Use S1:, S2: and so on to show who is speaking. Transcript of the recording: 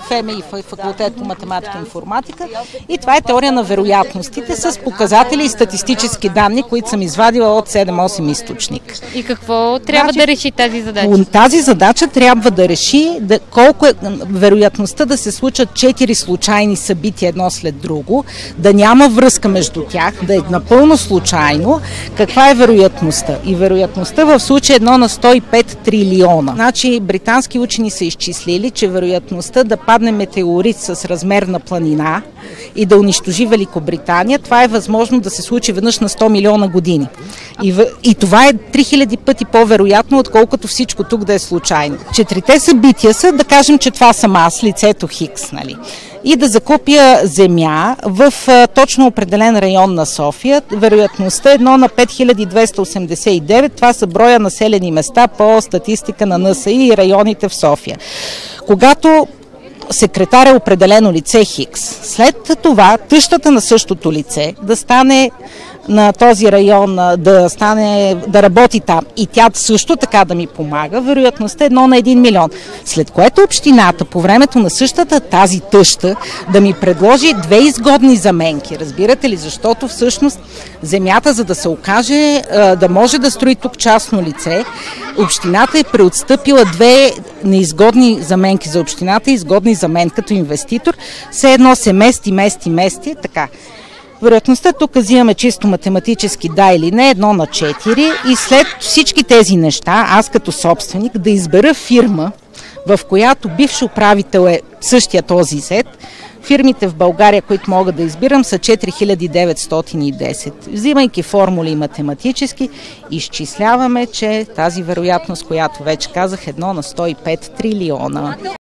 S1: ФМИ, факултет по математика и информатика. И това е теория на вероятностите с показатели и статистически данни, които съм извадила от 7-8 източника.
S2: И какво трябва да реши тази задача?
S1: Тази задача трябва да реши колко е вероятността да се случат 4 случайни събития едно след друго, да няма връзка между тях, да е напълно случайно. Каква е вероятността? И вероятността в случая 1 на 105 трилиона. Значи британски учени са изчислили, че вероятността да падне метеорит с размер на планина и да унищожи Великобритания, това е възможно да се случи веднъж на 100 милиона години. И това е 3000 пъти по-вероятно, отколкото всичко тук да е случайно. 4-те събития са, да кажем, че това съм аз, лицето Хикс, нали? И да закупя земя в точно определен район на София. Вероятността е 1 на 5289. Това са броя населени места по статистика на НСИ и районите в София. Когато секретар е определено лице Хикс, след това тъщата на същото лице да стане на този район, да работи там и тя също така да ми помага, вероятността е 1 на 1 милион. След което общината по времето на същата тази тъща да ми предложи 2 изгодни заменки. Разбирате ли? Защото всъщност земята, за да се окаже, да може да строи тук частно лице, общината е преотстъпила 2 неизгодни заменки за общината, изгодни за мен като инвеститор. Все едно се мести, така. Вероятността тук взимаме чисто математически да или не, 1 на 4 и след всички тези неща, аз като собственик да избера фирма, в която бивш управител е същия този зет. Фирмите в България, които мога да избирам, са 4910. Взимайки формули математически, изчисляваме, че тази вероятност, която вече казах, 1 на 105 трилиона.